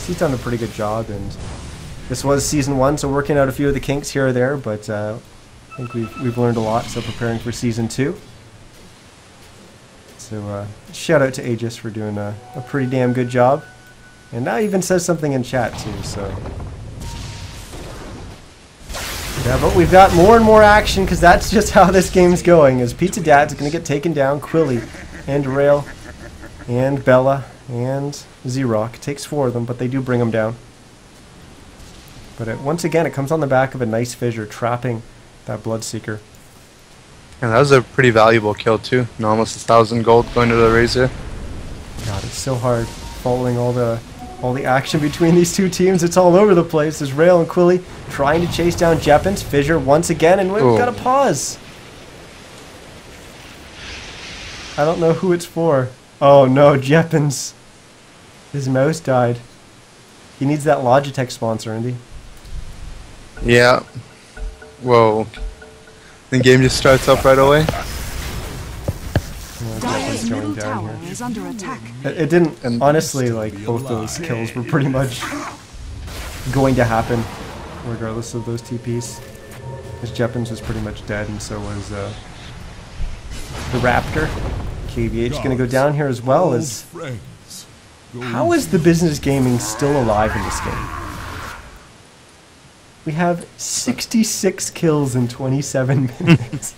He's done a pretty good job, and this was Season 1, so working out a few of the kinks here or there, but I think we've learned a lot, so preparing for Season 2. So shout out to Aegis for doing a pretty damn good job. And now even says something in chat too, so... Yeah, but we've got more and more action because that's just how this game's going. As Pizza Dad's going to get taken down, Quilly and Rail and Bella and Z-Rock. Takes 4 of them, but they do bring them down. But once again, it comes on the back of a nice Fissure trapping that Bloodseeker. And that was a pretty valuable kill too. Almost 1,000 gold going to the Razor. God, it's so hard following all the action between these two teams. It's all over the place. There's Rail and Quilly trying to chase down Jeppins. Fissure once again, and we've got a pause. I don't know who it's for. Oh no, Jeppins. His mouse died. He needs that Logitech sponsor, Andy. Yeah. Whoa. The game just starts up right away. Dire's middle tower is under attack. It didn't, honestly, like, both those kills were pretty much going to happen, regardless of those TPs. Because Jeppins was pretty much dead, and so was the Raptor. KVH going to go down here as well. As how is the business gaming still alive in this game? We have 66 kills in 27 minutes.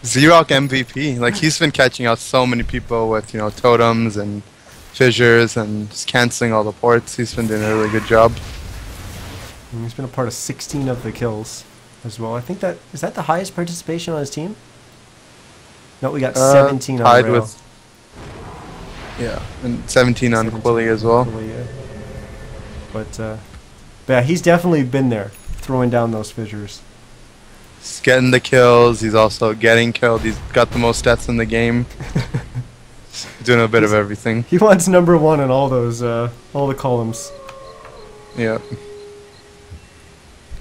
Z-Rock MVP. Like, he's been catching out so many people with, totems and fissures and just canceling all the ports. He's been doing a really good job. And he's been a part of 16 of the kills as well. I think that is that the highest participation on his team? No, we got 17 on Rail. With, yeah, and 17 on Quilly as well. Quilly, yeah. But But yeah, he's definitely been there, throwing down those fissures. He's getting the kills. He's also getting killed. He's got the most deaths in the game. Doing a bit of everything. He wants #1 in all those, all the columns. Yeah.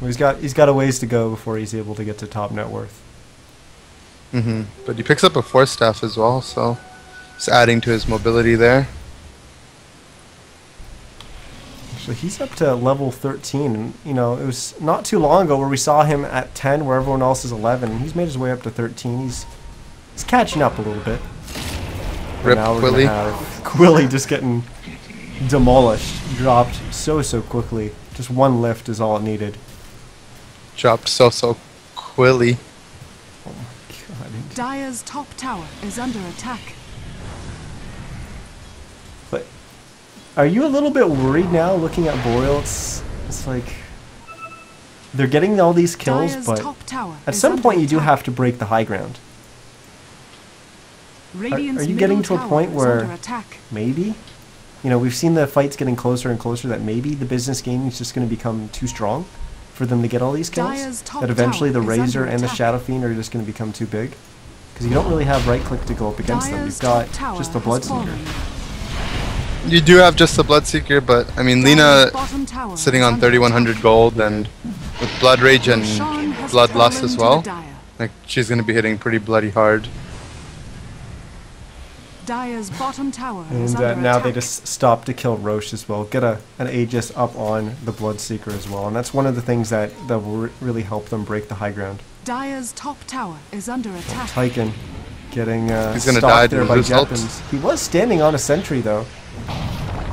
Well, he's got a ways to go before he's able to get to top net worth. But he picks up a 4 staff as well, so it's adding to his mobility there. So he's up to level 13, and you know, it was not too long ago where we saw him at 10 where everyone else is 11, and he's made his way up to 13. He's catching up a little bit. Rip now we're Quilly. gonna have Quilly just getting demolished, dropped so quickly. Just one lift is all it needed. Dropped so Quilly. Oh my god. Dire's top tower is under attack. But are you a little bit worried now looking at Boreal? It's like they're getting all these kills, Dire's but top tower at is some under point you do attack. have to break the high ground. Radiant's Are you getting to middle a tower point is where under attack. maybe, you know, we've seen the fights getting closer and closer, that maybe the business game is just going to become too strong for them to get all these kills? Dire's top That eventually the tower is Razor under and the attack. Shadow Fiend are just going to become too big? Because you don't really have right click to go up against them. Dire's You've got top tower just the has Bloodseeker. fallen. You do have just the Bloodseeker, but I mean, Dire's Lina bottom tower sitting is on under 3,100 attack. gold, and with Blood Rage and Roshan has Bloodlust fallen as to well, the Dire. like she's gonna be hitting pretty bloody hard. Dire's bottom tower is And under now attack. they just stop to kill Roche as well. Get an Aegis up on the Bloodseeker as well. And that's one of the things that will really help them break the high ground. Dire's top tower is under attack. Tyken getting He's gonna stopped die there to by lose ults. Jeppins. He was standing on a sentry though.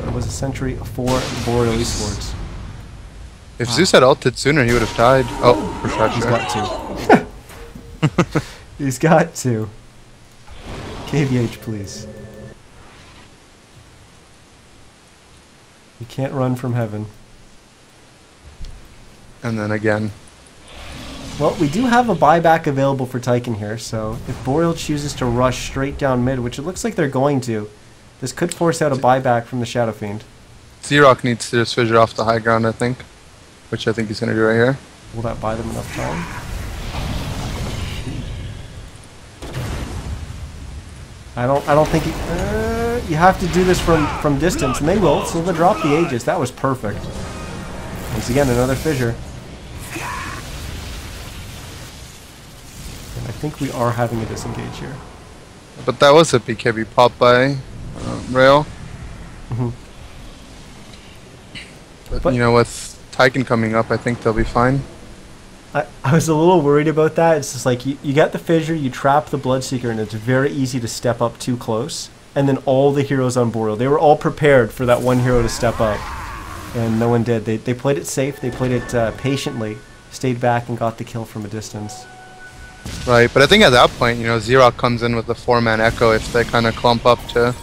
It was a sentry for Boreal eSports. If Zeus had ulted sooner, he would have died. Oh, for sure. He's got to. He's got to. KVH, please. You can't run from heaven. And then again. Well, we do have a buyback available for Tyken here, so if Boreal chooses to rush straight down mid, which it looks like they're going to, this could force out a buyback from the Shadow Fiend. Xerox needs to just fissure off the high ground, I think. Which I think he's gonna do right here. Will that buy them enough time? I don't think you have to do this from distance, and they will. So they'll drop the Aegis. That was perfect. Once again, another fissure. And I think we are having a disengage here. But that was a BKB pop by Rail. But you know, with Tyken coming up, I think they'll be fine. I was a little worried about that. It's just like you get the fissure, you trap the Bloodseeker, and it's very easy to step up too close. And then all the heroes on Boreal, they were all prepared for that one hero to step up. And no one did. They played it safe, they played it patiently, stayed back and got the kill from a distance. Right, but I think at that point, you know, Xerox comes in with the 4-man Echo if they kind of clump up to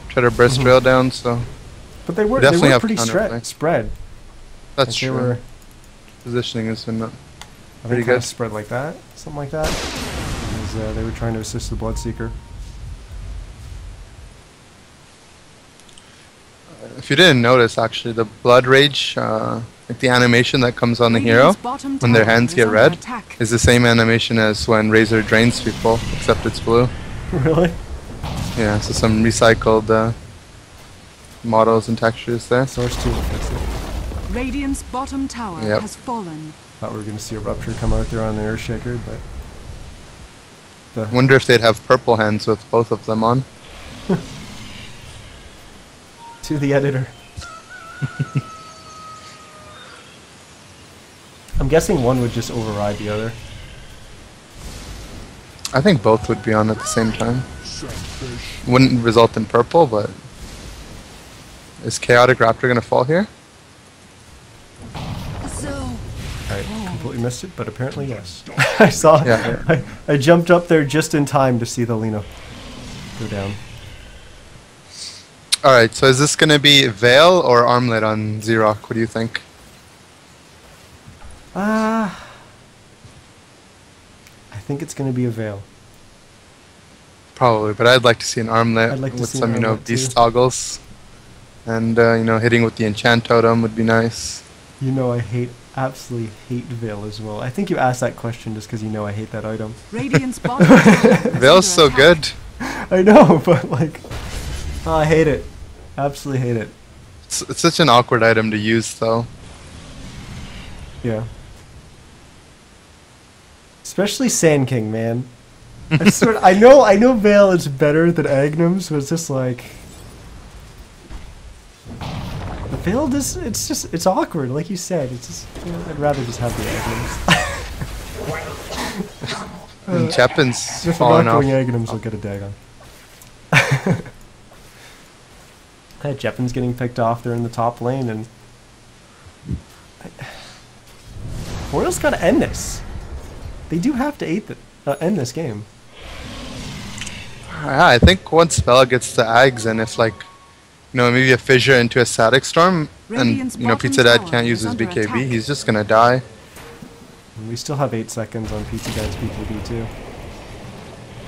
try to burst Rail down, so... But they were definitely have pretty counterplay. spread. That's Like, true. They were, Positioning has been I pretty think, kind of good. spread like that, something like that. As, they were trying to assist the Bloodseeker. If you didn't notice, actually, the Blood Rage, like the animation that comes on the hero Radiant's bottom when their tower hands is get under red attack. is the same animation as when Razor drains people, except it's blue. Really? Yeah, so some recycled models and textures there. Source 2 will fix it. Radiant's bottom tower Yep. has fallen. Thought we were going to see a Rupture come out there on the Earthshaker, but... Wonder if they'd have purple hands with both of them on. To the editor. I'm guessing one would just override the other. I think both would be on at the same time. Wouldn't result in purple, but... Is Chaotic Raptor gonna fall here? I completely missed it, but apparently yes. I saw. Yeah. I jumped up there just in time to see the Lina go down. Alright, so is this gonna be Veil or Armlet on Xerox? What do you think? I think it's going to be a Veil. Probably, but I'd like to see an Armlet I'd like to with see some, an you know, Armlet beast too. toggles. And, you know, hitting with the Enchant Totem would be nice. You know I absolutely hate Veil as well. I think you asked that question just because you know I hate that item. Radiant's bottom tower is Veil's so under attack. good. I know, but like, oh, I hate it. Absolutely hate it. It's such an awkward item to use, though. Yeah. Especially Sand King, man. I swear, I know Veil is better than Agnum's, but it's just like the Veil just it's awkward, like you said. It's just I'd rather just have the Agnums. And Chepin's If I'm falling not off. going Agnums, I'll get a Dagon. Hey, Chepin's getting picked off. They're in the top lane, and Boreal's got to end this. They do have to end this game. Yeah, I think once Bella gets the Ags and if like, maybe a fissure into a static storm Radiant's and, bottom Pizza Dad tower can't use is his under BKB, attack. he's just gonna die. And we still have 8 seconds on Pizza Dad's BKB too.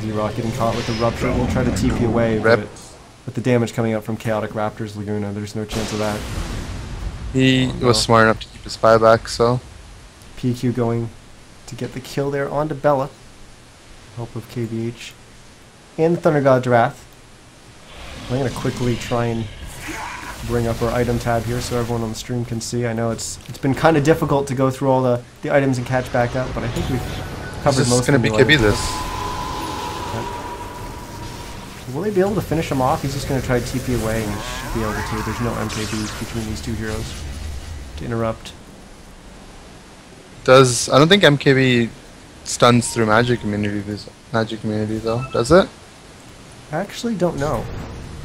Z-Rock getting caught with the Rupture. We'll try to TP away, Rip. but with the damage coming up from Chaotic Raptor's Laguna, there's no chance of that. He was smart enough to keep his buyback, so. PQ going to get the kill there onto Bella. Help of KVH. And the Thunder God's Wrath. I'm going to quickly try and bring up our item tab here so everyone on the stream can see. I know it's been kind of difficult to go through all the items and catch back up, but I think we've covered He's most just of gonna the BKB this. Will they be able to finish him off? He's just going to try to TP away and he should be able to. There's no MKBs between these two heroes to interrupt. I don't think MKB stuns through magic immunity though, does it? I actually don't know.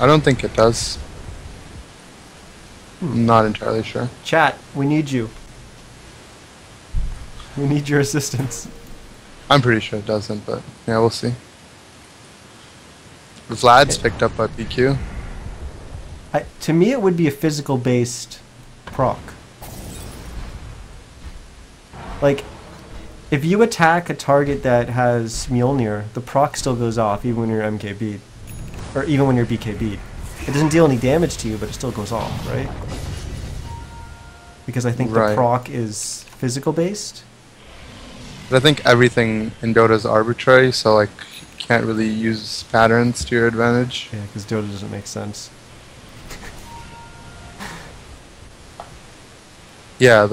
I don't think it does. I'm not entirely sure. Chat, we need you. We need your assistance. I'm pretty sure it doesn't, but yeah, we'll see. Vlad's picked up by PQ. To me, it would be a physical-based proc. Like, if you attack a target that has Mjolnir, the proc still goes off even when you're MKB'd. Or even when you're BKB'd. It doesn't deal any damage to you, but it still goes off, right? Because I think the proc is physical-based. But I think everything in Dota is arbitrary, so like you can't really use patterns to your advantage. Yeah, because Dota doesn't make sense. Yeah,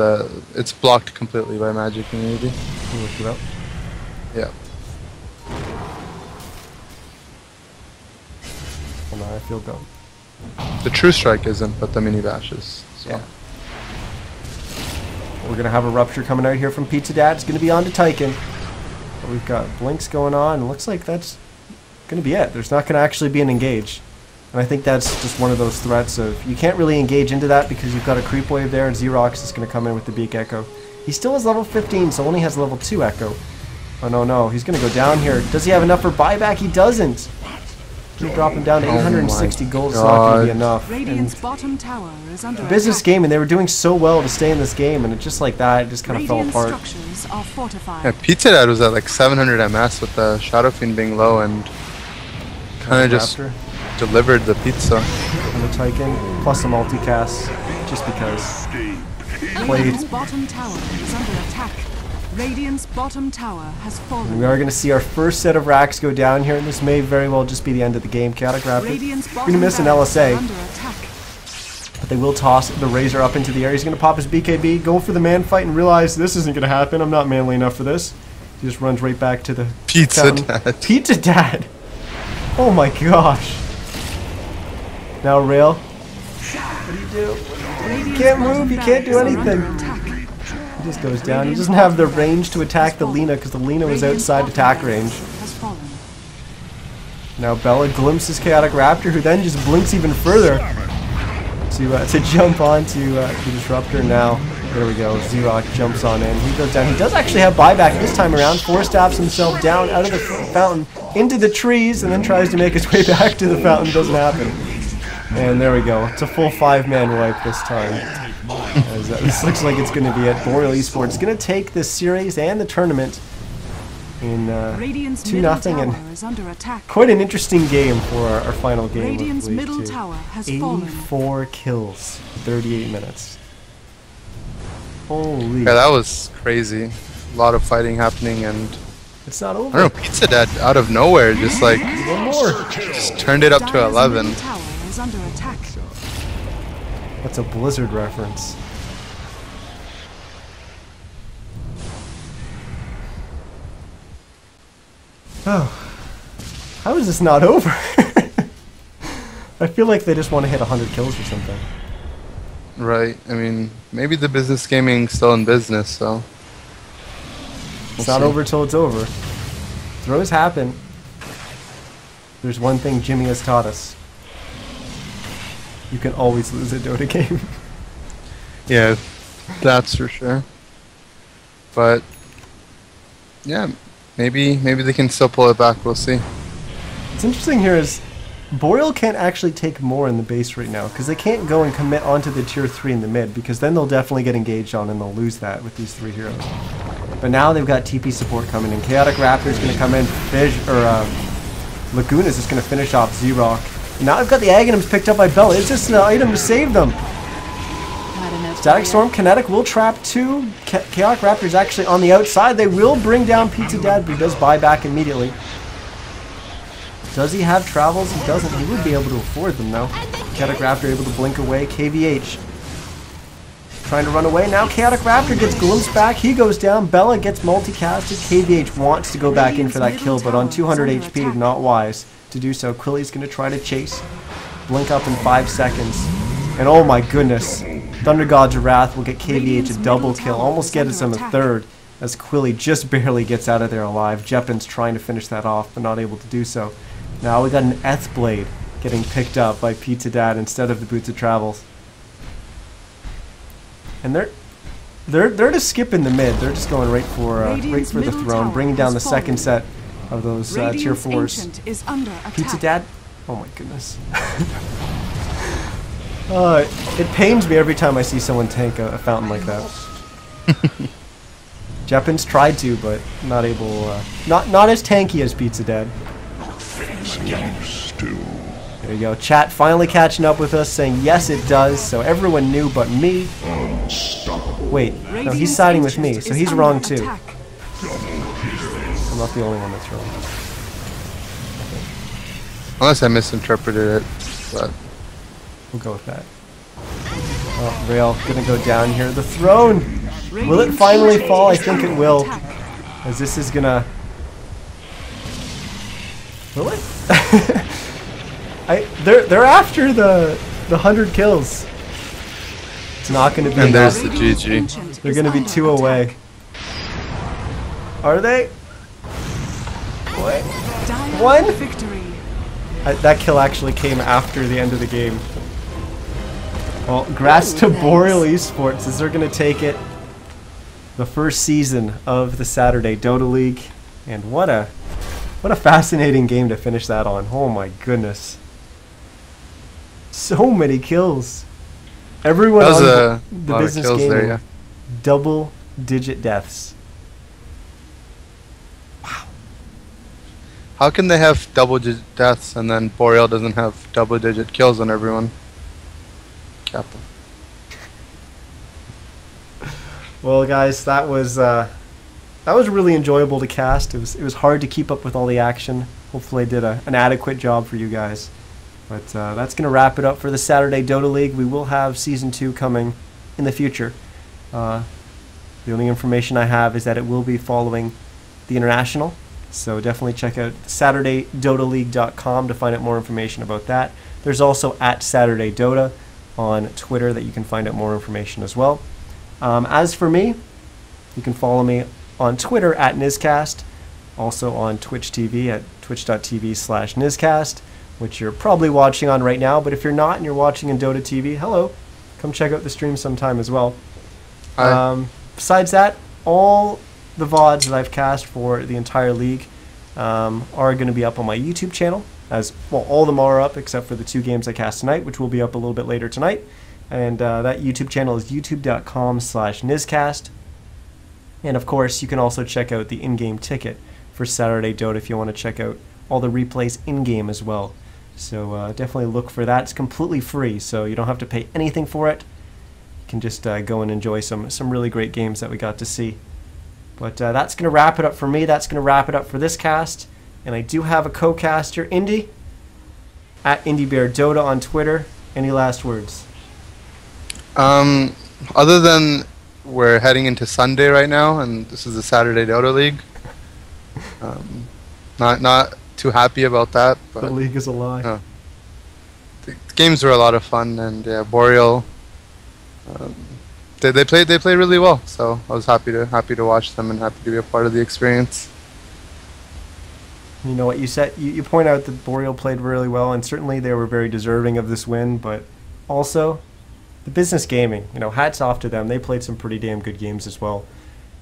it's blocked completely by magic immunity. We'll look it up. Yeah. Well, now I feel dumb. The true strike isn't, but the mini bash is. So. Yeah. We're going to have a Rupture coming out here from Pizza Dad. It's going to be on to Tyken. But we've got Blinks going on. It looks like that's going to be it. There's not going to actually be an engage. And I think that's just one of those threats of you can't really engage into that because you've got a creep wave there and Xerox is going to come in with the Beak Echo. He still has level 15, so only has level 2 Echo. Oh no, he's going to go down here. Does he have enough for buyback? He doesn't. He'll drop him down to 860 gold. It's not going to be enough. Radiant's bottom tower is under The business attack. game, and they were doing so well to stay in this game, and it just like that, it just kind of fell Radiant apart. structures are fortified. Yeah, Pizza Dad was at like 700 MS with the Shadow Fiend being low and kind of just Raptor delivered the pizza. on the Tyken, plus a multicast, just because. Radiant's bottom tower is under attack. Radiant's bottom tower has fallen. We are going to see our first set of racks go down here, and this may very well just be the end of the game. Chaotic Raptor. Radiant's We're bottom going to miss an barracks are LSA, under attack. but they will toss the Razor up into the air. He's going to pop his BKB, go for the man fight, and realize this isn't going to happen. I'm not manly enough for this. He just runs right back to the Pizza fountain. Dad. Pizza Dad! Oh my gosh. Now Rail. What do you do? You can't move, you can't do anything. He just goes down. He doesn't have the range to attack the Lina because the Lina was outside attack range. Now Bella glimpses Chaotic Raptor, who then just blinks even further to jump onto the Disruptor. Now, there we go. Xerox jumps on in. He goes down. He does actually have buyback this time around. Stabs himself down out of the fountain into the trees and then tries to make his way back to the fountain. Doesn't happen. And there we go. It's a full 5-man wipe this time. As, this looks like it's going to be it. Boreal eSports going to take this series and the tournament in 2-0, and quite an interesting game for our final game. Radiant's middle tower has fallen. 84 kills, 38 minutes. Holy. Yeah, that was crazy. A lot of fighting happening, and It's not over. I don't know, Pizza Dad out of nowhere just like One more. just turned it up to Dire's 11. middle tower is under attack. That's a Blizzard reference. Oh. How is this not over? I feel like they just want to hit 100 kills or something. Right. I mean, maybe the business gaming's still in business, so. It's not over till it's over. Throws happen. There's one thing Jimmy has taught us. You can always lose a Dota game. Yeah, that's for sure. But yeah, maybe they can still pull it back. We'll see. What's interesting here is Boreal can't actually take more in the base right now because they can't go and commit onto the tier 3 in the mid because then they'll definitely get engaged on and they'll lose that with these 3 heroes. But now they've got TP support coming in. Chaotic Raptor's going to come in. Laguna's just going to finish off Z-Rock. Now they've got the Aghanims picked up by Bella. It's just an item to save them. Static Storm, Kinetic will trap 2. Chaotic Raptor's actually on the outside. They will bring down Pizza Dad, but he does buy back immediately. Does he have travels? He doesn't. He would be able to afford them though. Chaotic Raptor able to blink away. KVH trying to run away. Now Chaotic Raptor gets glimpsed back. He goes down. Bella gets multicasted. KVH wants to go back in for that kill, but on 200 HP, not wise to do so. Quilly's going to try to chase. Blink up in 5 seconds. And oh my goodness. Thunder God's Wrath will get KVH a double kill. Almost gets him a third as Quilly just barely gets out of there alive. Jeppin's trying to finish that off, but not able to do so. Now we got an Eth Blade getting picked up by Pizza Dad instead of the Boots of Travels. And they're just skipping the mid. They're just going right for the throne, bringing down the second set of those tier 4s. Pizza Dad, oh my goodness. It pains me every time I see someone tank a fountain like that. Jeppin's tried to, but not able. Not as tanky as Pizza Dad. There you go. Chat finally catching up with us, saying yes, it does. So everyone knew but me. Wait, no, he's siding with me, so he's wrong too. I'm not the only one that's wrong. Unless I misinterpreted it, but we'll go with that. Oh, Rail gonna go down here. The throne! Will it finally fall? I think it will. As this is gonna... Will it? They're after the 100 kills. It's not gonna be and enough. there's the GG. They're gonna be 2 away. Are they? What? 1? That kill actually came after the end of the game. Well, congrats to Boreal eSports as they're going to take it. The first season of the Saturday Dota League. And what a fascinating game to finish that on. Oh my goodness. So many kills. Everyone on the business game. There, yeah. Double-digit deaths. How can they have double-digit deaths and then Boreal doesn't have double-digit kills on everyone? Kappa. Well, guys, that was really enjoyable to cast. It was hard to keep up with all the action. Hopefully, I did an adequate job for you guys. But that's gonna wrap it up for the Saturday Dota League. We will have Season 2 coming in the future. The only information I have is that it will be following the International. So definitely check out SaturdayDotaLeague.com to find out more information about that. There's also @SaturdayDota on Twitter that you can find out more information as well. As for me, you can follow me on Twitter @NizCast, also on Twitch TV at twitch.tv/NizCast, which you're probably watching on right now. But if you're not and you're watching in Dota TV, hello, come check out the stream sometime as well. Besides that, all the VODs that I've cast for the entire league are going to be up on my YouTube channel. As well, all of them are up except for the 2 games I cast tonight, which will be up a little bit later tonight. And that YouTube channel is youtube.com/NizCast. And of course, you can also check out the in-game ticket for Saturday Dota if you want to check out all the replays in-game as well. So definitely look for that. It's completely free, so you don't have to pay anything for it. can just go and enjoy some really great games that we got to see. But that's going to wrap it up for me. That's going to wrap it up for this cast. And I do have a co-caster, Indy, at IndyBearDota on Twitter. Any last words? Other than we're heading into Sunday right now, and this is the Saturday Dota League. Not too happy about that. But the league is a lie. The games were a lot of fun, and Boreal. They played really well, so I was happy to watch them and happy to be a part of the experience. You know what you said? You point out that Boreal played really well, and certainly they were very deserving of this win. But also, the business gaming. Hats off to them. They played some pretty damn good games as well.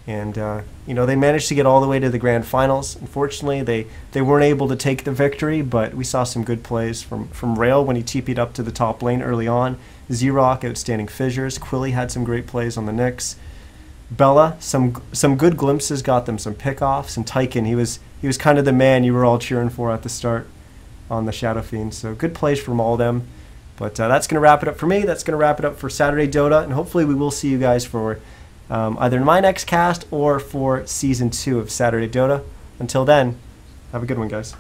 And they managed to get all the way to the grand finals. Unfortunately, they weren't able to take the victory, but we saw some good plays from Rail when he TP'd up to the top lane early on. Xerox, outstanding fissures. Quilly had some great plays on the Nyx. Bella, some good glimpses, got them some pickoffs. And Tyken, he was kind of the man you were all cheering for at the start on the Shadow Fiend. So good plays from all of them. But that's going to wrap it up for me. That's going to wrap it up for Saturday Dota. And hopefully we will see you guys for either my next cast or for Season 2 of Saturday Dota. Until then, have a good one, guys.